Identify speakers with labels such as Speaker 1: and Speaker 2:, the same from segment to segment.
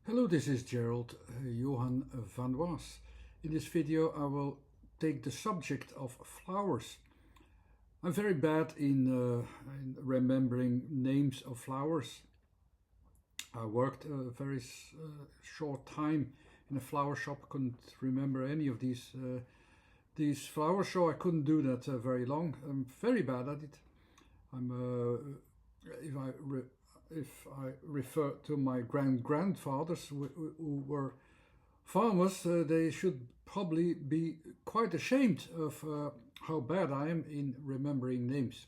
Speaker 1: Hello, this is Gerald Johan van Was. In this video I will take the subject of flowers. I'm very bad in remembering names of flowers. I worked a very short time in a flower shop, couldn't remember any of these flowers, so I couldn't do that very long. I'm very bad at it. If I refer to my grandfathers who were farmers, they should probably be quite ashamed of how bad I am in remembering names.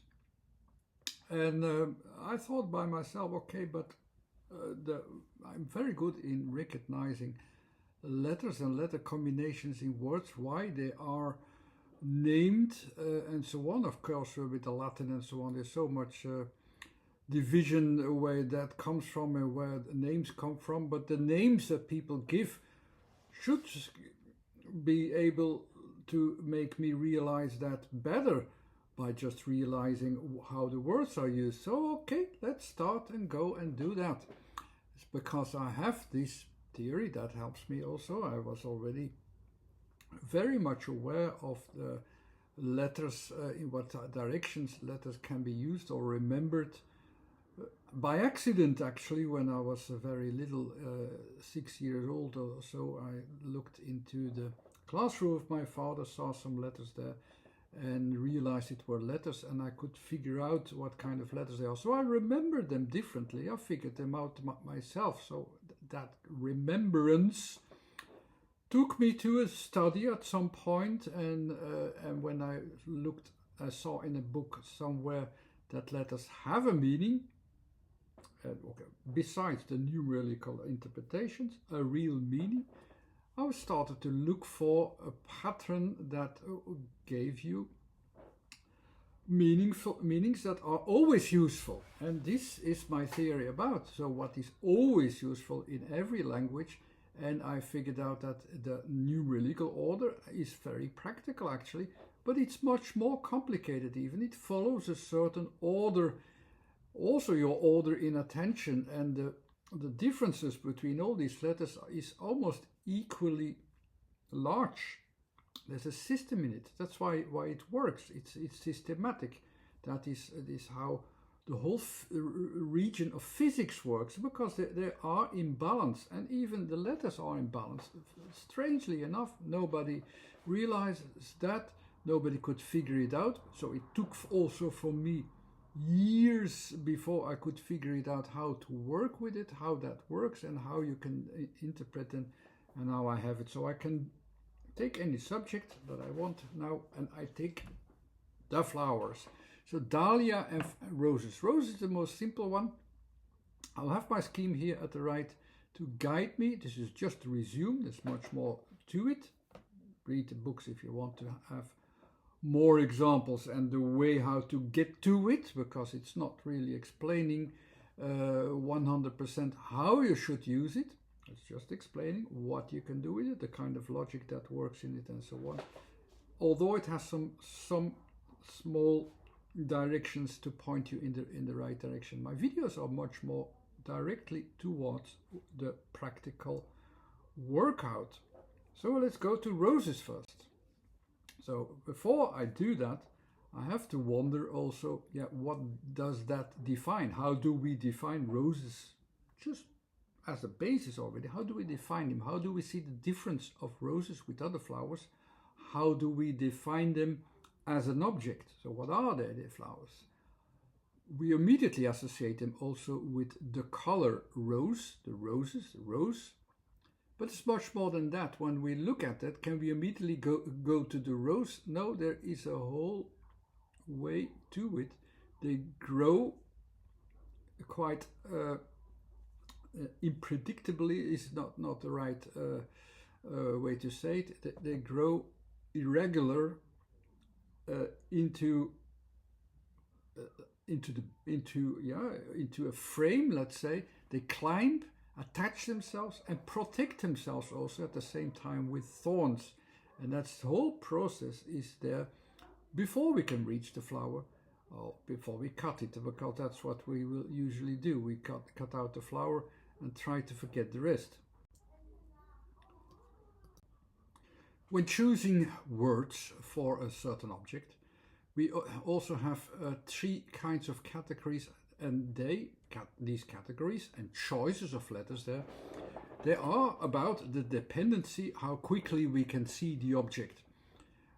Speaker 1: And I thought by myself, okay, but I'm very good in recognizing letters and letter combinations in words, why they are named and so on. Of course, with the Latin and so on, there's so much division where that comes from and where the names come from, but the names that people give should be able to make me realize that better by just realizing how the words are used. So okay, let's start and go and do that. It's because I have this theory that helps me also. I was already very much aware of the letters, in what directions letters can be used or remembered. By accident, actually, when I was very little, 6 years old or so, I looked into the classroom of my father, saw some letters there, and realized it were letters, and I could figure out what kind of letters they are. So I remembered them differently. I figured them out myself. So that remembrance took me to a study at some point, and when I looked, I saw in a book somewhere that letters have a meaning. Okay, besides the numerical interpretations, a real meaning. I started to look for a pattern that gave you meanings that are always useful. And this is my theory about. So what is always useful in every language, and I figured out that the numerical order is very practical actually, but it's much more complicated even. It follows a certain order. Also your order in attention, and the differences between all these letters is almost equally large. There's a system in it. That's why it works. It's systematic. That is how the whole region of physics works, because they are in balance, and even the letters are in balance. Strangely enough, nobody realizes that. Nobody could figure it out. So it took also for me years before I could figure it out how to work with it, how that works, and how you can interpret them. And now I have it, so I can take any subject that I want now, and I take the flowers. So dahlia and roses. Rose is the most simple one. I'll have my scheme here at the right to guide me. This is just to resume. There's much more to it. Read the books if you want to have more examples and the way how to get to it, because it's not really explaining 100% how you should use it. It's just explaining what you can do with it, the kind of logic that works in it, and so on. Although it has some small directions to point you in the right direction. My videos are much more directly towards the practical workout. So let's go to roses first. So before I do that, I have to wonder also, what does that define? How do we define roses? Just as a basis already, how do we define them? How do we see the difference of roses with other flowers? How do we define them as an object? So what are they, the flowers? We immediately associate them also with the color rose, the roses, the rose. But it's much more than that. When we look at that, can we immediately go to the rose? No, there is a whole way to it. They grow quite unpredictably, is not the right way to say it. They grow irregular into a frame, let's say. They climb, attach themselves, and protect themselves also at the same time with thorns. And that's the whole process is there before we can reach the flower, or before we cut it, because that's what we will usually do. We cut out the flower and try to forget the rest. When choosing words for a certain object, we also have three kinds of categories, and these categories and choices of letters there, they are about the dependency, how quickly we can see the object,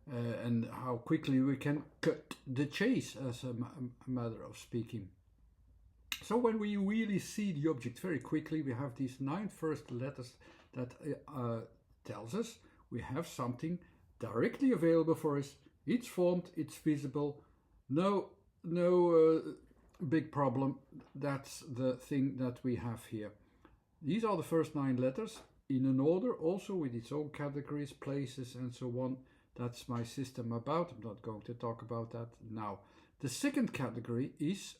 Speaker 1: and how quickly we can cut the chase, as a matter of speaking. So when we really see the object very quickly, we have these 9 first letters that tells us we have something directly available for us. It's formed, it's visible, no big problem. That's the thing that we have here. These are the first 9 letters in an order, also with its own categories, places, and so on. That's my system about. I'm not going to talk about that now. The second category is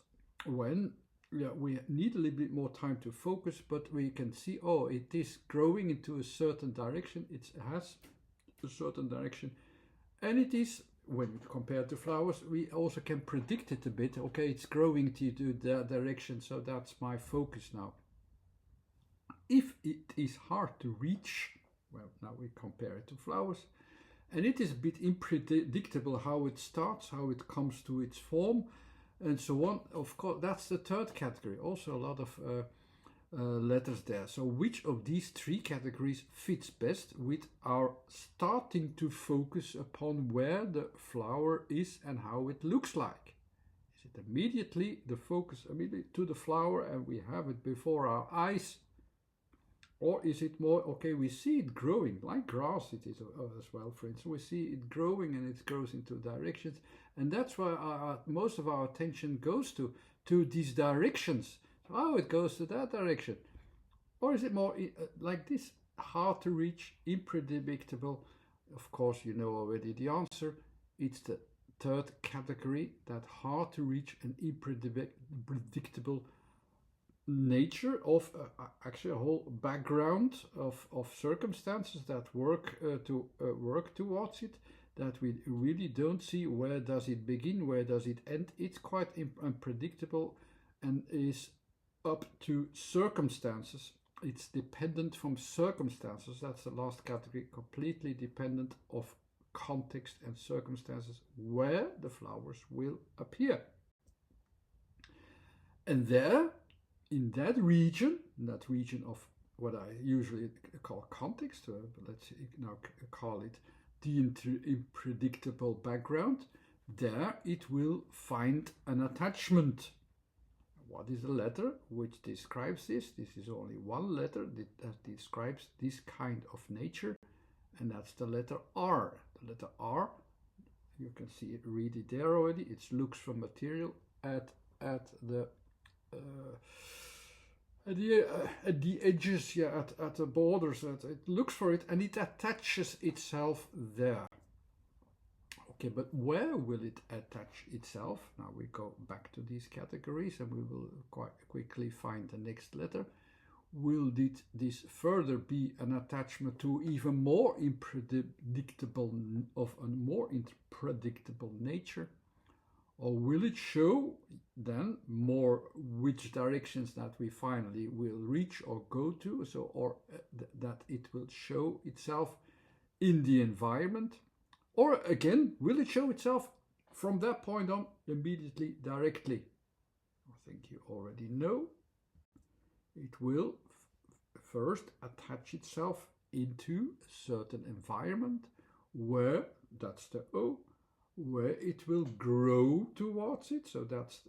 Speaker 1: when we need a little bit more time to focus, but we can see, oh, it is growing into a certain direction. It has a certain direction, and it is, when compared to flowers, we also can predict it a bit. Okay, it's growing to that direction, so that's my focus now. If it is hard to reach, well, now we compare it to flowers, and it is a bit unpredictable how it starts, how it comes to its form, and so on. Of course, that's the third category. Also a lot of letters there. So which of these 3 categories fits best with our starting to focus upon where the flower is and how it looks like? Is it immediately the focus immediately to the flower and we have it before our eyes? Or is it more, okay, we see it growing, like grass it is as well, for instance. We see it growing and it grows into directions. And that's why most of our attention goes to these directions. So, oh, it goes to that direction. Or is it more like this, hard to reach, unpredictable? Of course, you know already the answer. It's the third category, that hard to reach and unpredictable nature of actually a whole background of circumstances that work towards it, that we really don't see where does it begin, where does it end. It's quite unpredictable and is up to circumstances. It's dependent from circumstances. That's the last category, completely dependent of context and circumstances where the flowers will appear. And there, in that region of what I usually call context, let's now call it the unpredictable background, there it will find an attachment. What is a letter which describes this? This is only one letter that describes this kind of nature, and that's the letter R. The letter R, you can see it, read it there already. It looks for material at the edges, at the borders. It looks for it and it attaches itself there. Okay, but where will it attach itself? Now we go back to these categories and we will quite quickly find the next letter. Will this further be an attachment to even more unpredictable nature? Or will it show then more which directions that we finally will reach or go to, that it will show itself in the environment? Or again, will it show itself from that point on immediately, directly? I think you already know. It will first attach itself into a certain environment where, that's the O, where it will grow towards it. So that's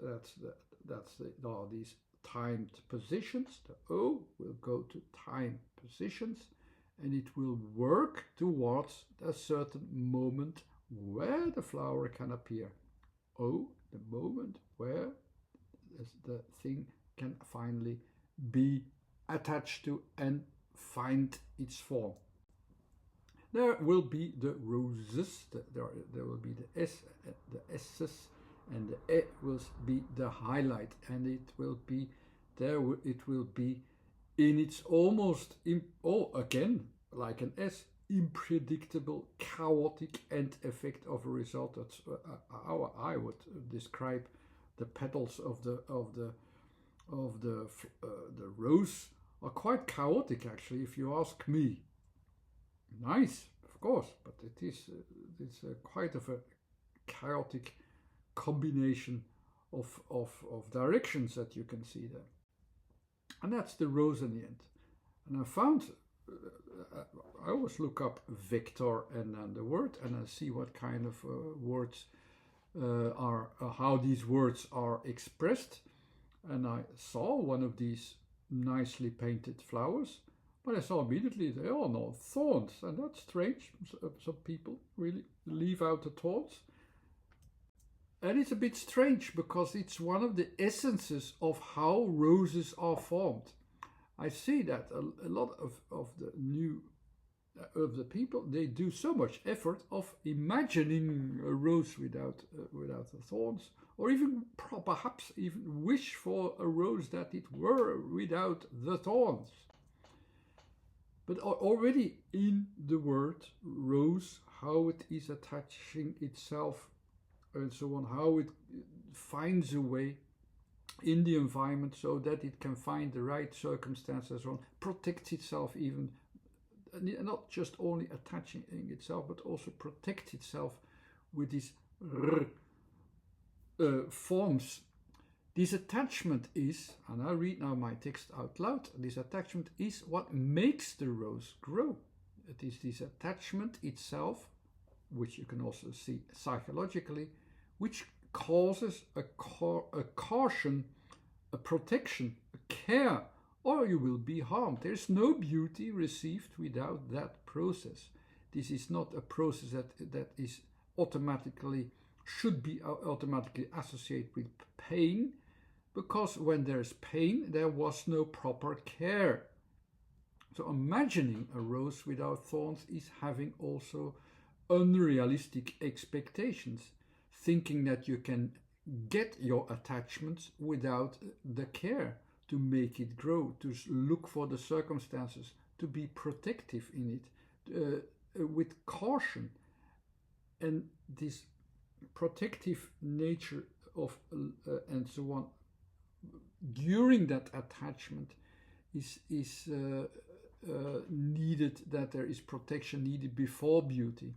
Speaker 1: these timed positions. The O will go to time positions, and it will work towards a certain moment where the flower can appear. O, the moment where the thing can finally be attached to and find its form. There will be the roses, there will be the S's, and the E will be the highlight, and it will be there. It will be in its almost, again, like an S, unpredictable, chaotic end effect of a result. That's how I would describe the petals of the rose. Are quite chaotic, actually, if you ask me. Nice, course, but it's quite of a chaotic combination of directions that you can see there. And that's the rose in the end. And I found, I always look up vector and then the word, and I see what kind of words are, how these words are expressed. And I saw one of these nicely painted flowers, but I saw immediately they are not thorns, and that's strange. Some people really leave out the thorns. And it's a bit strange because it's one of the essences of how roses are formed. I see that a lot of the people, they do so much effort of imagining a rose without the thorns, or even perhaps even wish for a rose that it were without the thorns. But already in the word rose, how it is attaching itself and so on, how it finds a way in the environment so that it can find the right circumstances, so on, protects itself even, not just only attaching itself, but also protect itself with these forms. This attachment is, and I read now my text out loud, this attachment is what makes the rose grow. It is this attachment itself, which you can also see psychologically, which causes a caution, a protection, a care, or you will be harmed. There is no beauty received without that process. This is not a process that is automatically, should be automatically associated with pain, because when there's pain, there was no proper care. So imagining a rose without thorns is having also unrealistic expectations, thinking that you can get your attachments without the care to make it grow, to look for the circumstances, to be protective in it, with caution. And this protective nature of and so on during that attachment is needed, that there is protection needed before beauty.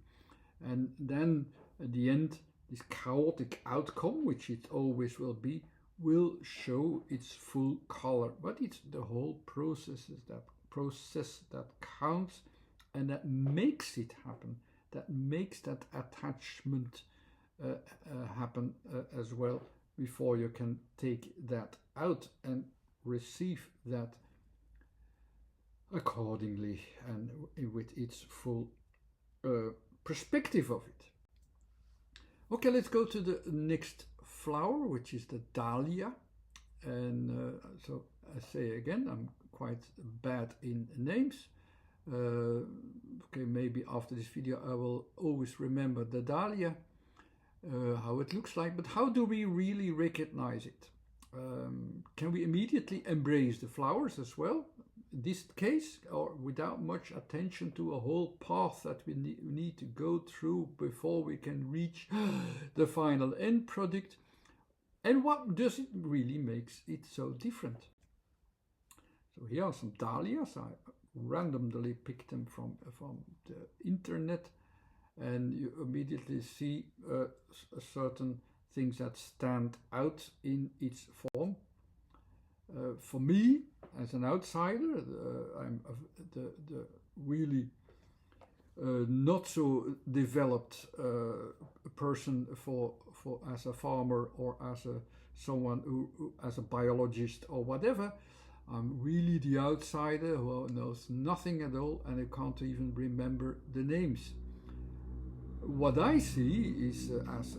Speaker 1: And then at the end, this chaotic outcome, which it always will show its full color. But it's the whole process that counts, and that makes it happen, that makes that attachment happen as well, before you can take that out and receive that accordingly and with its full perspective of it. Okay, let's go to the next flower, which is the dahlia. And so I say again, I'm quite bad in names. Okay, maybe after this video I will always remember the dahlia, how it looks like, but how do we really recognize it? Can we immediately embrace the flowers as well? In this case, or without much attention to a whole path that we need to go through before we can reach the final end product? And what does it really makes it so different? So here are some dahlias. I randomly picked them from the internet, and you immediately see certain things that stand out in its form. For me, as an outsider, I'm the really not so developed person for as a farmer or as someone who as a biologist or whatever. I'm really the outsider who knows nothing at all, and I can't even remember the names. What I see is as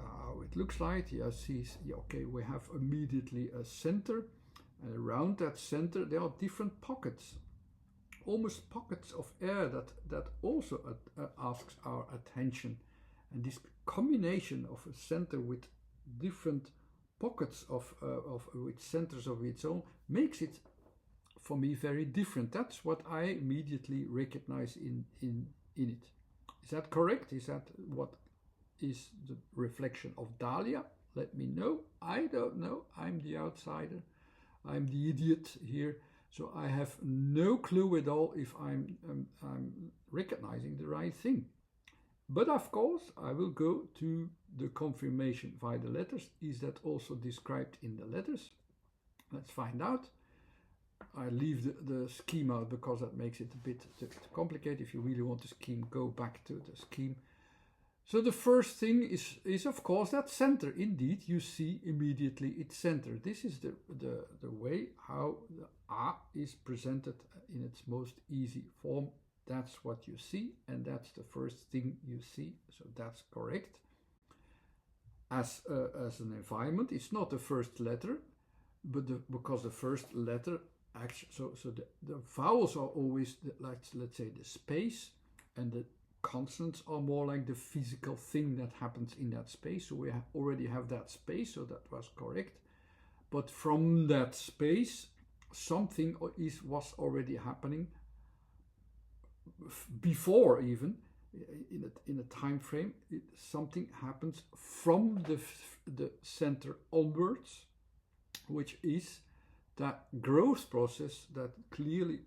Speaker 1: how it looks like. I see, okay, we have immediately a center, and around that center there are different pockets, almost pockets of air that also asks our attention. And this combination of a center with different pockets with centers of its own makes it, for me, very different. That's what I immediately recognize in it. Is that correct? Is that what is the reflection of dahlia? Let me know. I don't know. I'm the outsider. I'm the idiot here. So I have no clue at all if I'm recognizing the right thing. But of course, I will go to the confirmation via the letters. Is that also described in the letters? Let's find out. I leave the scheme out because that makes it a bit complicated. If you really want the scheme, go back to the scheme. So the first thing is of course that center. Indeed, you see immediately its center. This is the way how the A is presented in its most easy form. That's what you see, and that's the first thing you see. So that's correct. As an environment, it's not the first letter, but because the first letter actually, so the vowels are always let's say the space, and the consonants are more like the physical thing that happens in that space. So we already have that space, so that was correct. But from that space, something was already happening before, even in a time frame. Something happens from the center onwards, which is that growth process that clearly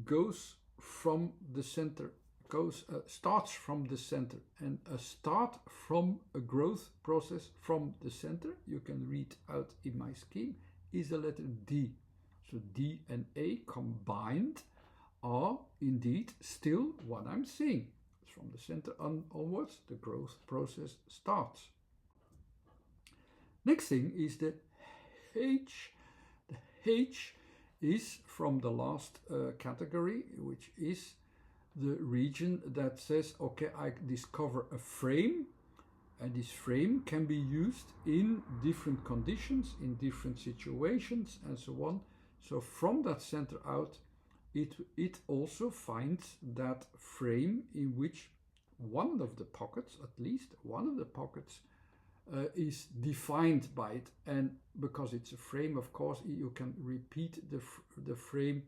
Speaker 1: goes from the center, starts from the center. And a start from a growth process from the center, you can read out in my scheme, is the letter D. So D and A combined are indeed still what I'm seeing. From the center onwards, the growth process starts. Next thing is the H. The H is from the last category, which is the region that says, okay, I discover a frame, and this frame can be used in different conditions, in different situations, and so on. So from that center out, it also finds that frame in which one of the pockets, at least one of the pockets, is defined by it. And because it's a frame, of course, you can repeat the frame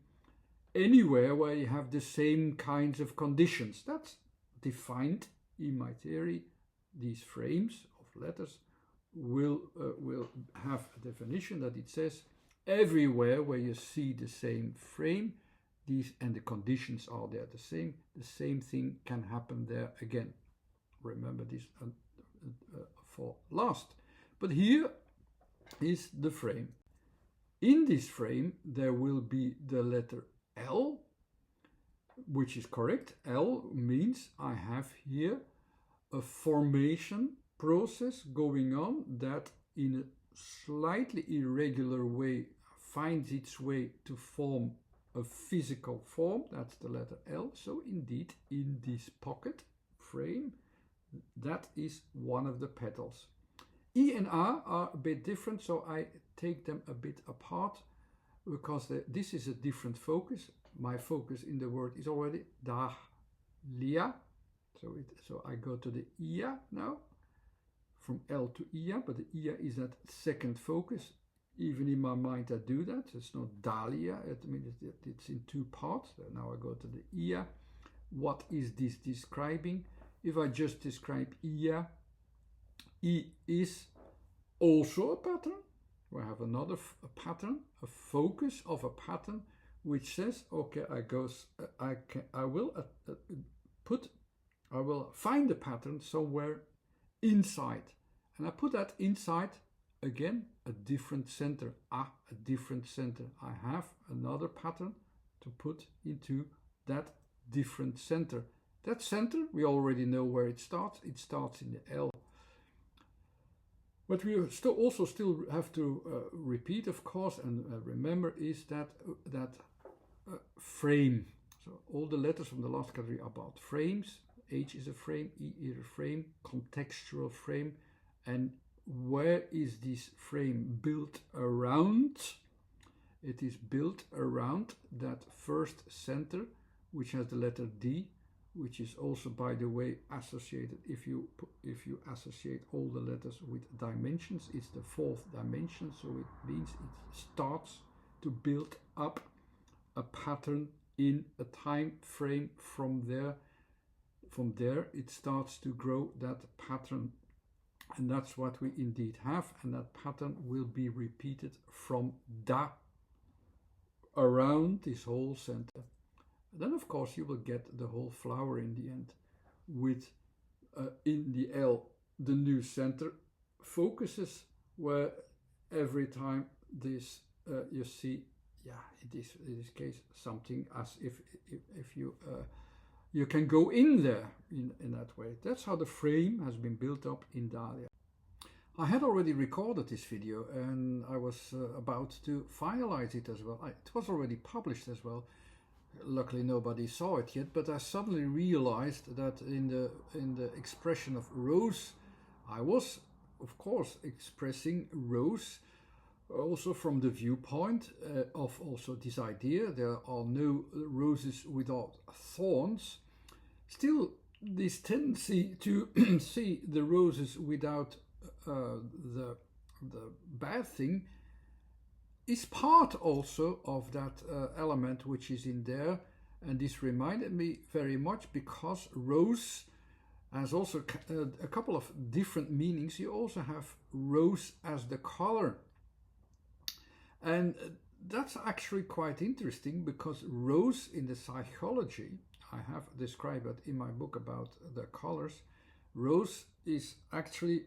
Speaker 1: anywhere where you have the same kinds of conditions. That's defined in my theory. These frames of letters will have a definition that it says everywhere where you see the same frame, these and the conditions are there the same thing can happen there again. Remember this for last. But here is the frame. In this frame there will be the letter L, which is correct. L means I have here a formation process going on that in a slightly irregular way finds its way to form a physical form. That's the letter L. So indeed, in this pocket frame, that is one of the petals. E and A are a bit different, so I take them a bit apart because this is a different focus. My focus in the word is already DAHLIA. So I go to the IA now, from L to IA, but the IA is that second focus. Even in my mind I do that. It's not DAHLIA, it's in two parts. So now I go to the IA. What is this describing? If I just describe IA, E is also a pattern. We have another pattern, a focus of a pattern, which says, okay, I will find the pattern somewhere inside, and I put that inside again a different center. A different center. I have another pattern to put into that different center. That center, we already know where it starts. It starts in the L. What we also still have to repeat, of course, and remember is that frame. So all the letters from the last category are about frames. H is a frame, E is a frame, contextual frame. And where is this frame built around? It is built around that first center, which has the letter D, which is also, by the way, associated. If you associate all the letters with dimensions, it's the fourth dimension. So it means it starts to build up a pattern in a time frame. From there it starts to grow that pattern, and that's what we indeed have. And that pattern will be repeated from Da around this whole center. Then of course you will get the whole flower in the end with in the L the new center focuses, where every time this you see, yeah, in this case something as if you you can go in there in that way. That's how the frame has been built up in Dahlia. I had already recorded this video and I was about to finalize it as well. It was already published as well. Luckily nobody saw it yet, but I suddenly realized that in the expression of rose, I was of course expressing rose also from the viewpoint of also this idea. There are no roses without thorns. Still, this tendency to see the roses without the bad thing is part also of that element which is in there. And this reminded me very much, because rose has also a couple of different meanings. You also have rose as the color, and that's actually quite interesting, because rose in the psychology, I have described it in my book about the colors. Rose is actually,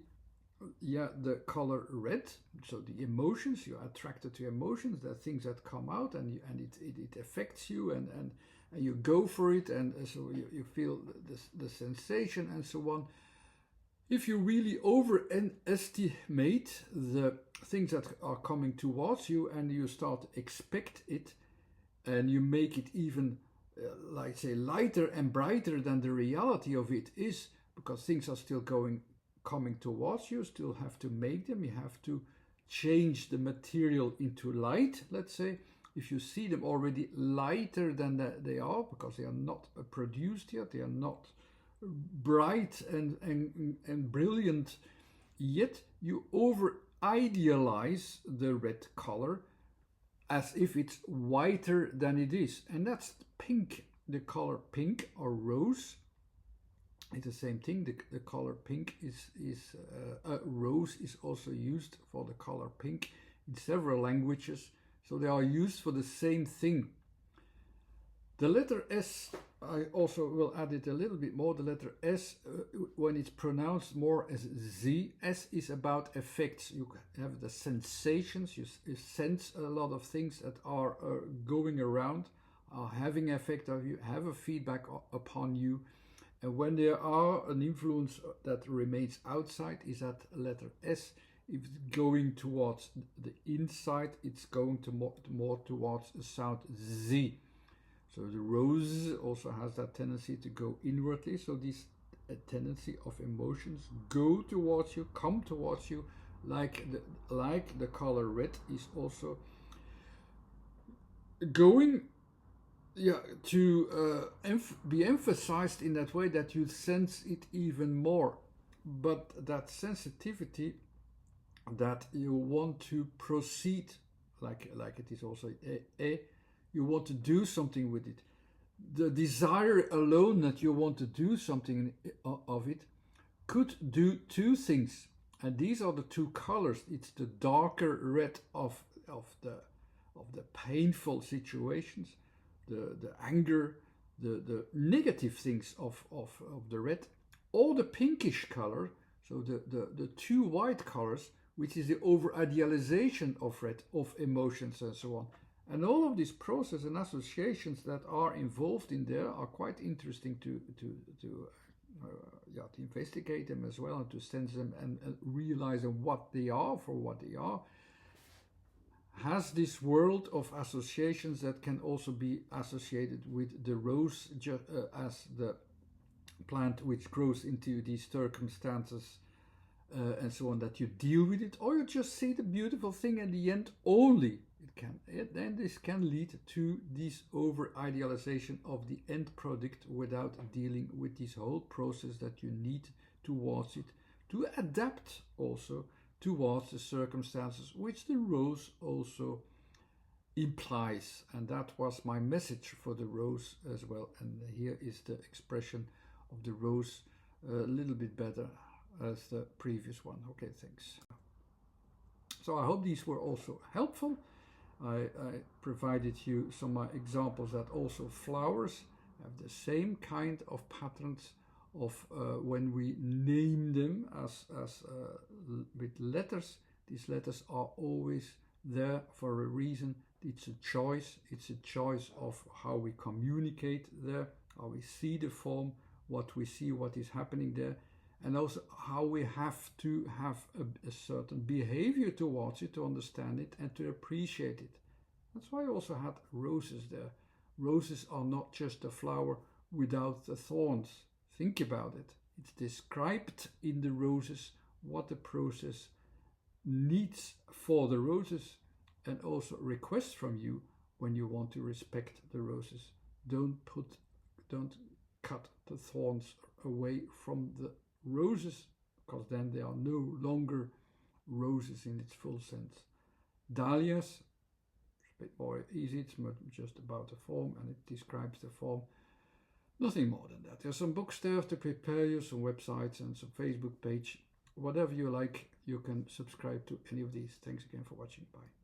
Speaker 1: yeah, the color red. So the emotions, you're attracted to emotions, the things that come out, and it affects you, and you go for it, and so you feel the sensation and so on. If you really overestimate the things that are coming towards you, and you start to expect it, and you make it even like say lighter and brighter than the reality of it is, because things are still coming towards you, still have to make them, you have to change the material into light, let's say. If you see them already lighter than they are, because they are not produced yet, they are not bright and brilliant yet, you over idealize the red color as if it's whiter than it is. And that's pink, the color pink or rose. It's the same thing. The color pink is rose is also used for the color pink in several languages, so they are used for the same thing. The letter S, I also will add it a little bit more. The letter S, when it's pronounced more as Z, S is about effects. You have the sensations, you sense a lot of things that are going around, are having effect of you, have a feedback upon you. And when there are an influence that remains outside, is that letter S. If it's going towards the inside, it's going to more towards the sound Z. So the rose also has that tendency to go inwardly. So this tendency of emotions go towards you, come towards you, like the color red is also going, yeah, to be emphasized in that way, that you sense it even more. But that sensitivity that you want to proceed, like it is also you want to do something with it. The desire alone that you want to do something of it could do two things, and these are the two colors. It's the darker red of the painful situations, the anger, the negative things of the red, or the pinkish color, so the two white colors, which is the over idealization of red, of emotions and so on. And all of these processes and associations that are involved in there are quite interesting to investigate them as well, and to sense them and realize what they are for what they are. Has this world of associations that can also be associated with the rose as the plant which grows into these circumstances and so on, that you deal with it, or you just see the beautiful thing in the end only. Then this can lead to this over idealization of the end product without dealing with this whole process that you need towards it to adapt also towards the circumstances, which the rose also implies. And that was my message for the rose as well. And here is the expression of the rose a little bit better as the previous one. Okay, thanks. So I hope these were also helpful. I provided you some examples that also flowers have the same kind of patterns of when we name them as with letters. These letters are always there for a reason. It's a choice. It's a choice of how we communicate there, how we see the form, what we see, what is happening there, and also how we have to have a certain behavior towards it to understand it and to appreciate it. That's why I also had roses there. Roses are not just a flower without the thorns. Think about it. It's described in the roses what the process needs for the roses, and also requests from you when you want to respect the roses. Don't cut the thorns away from the roses, because then they are no longer roses in its full sense. Dahlias, it's a bit more easy, it's just about the form and it describes the form. Nothing more than that. There's some books there to prepare you, some websites and some Facebook page. Whatever you like, you can subscribe to any of these. Thanks again for watching. Bye.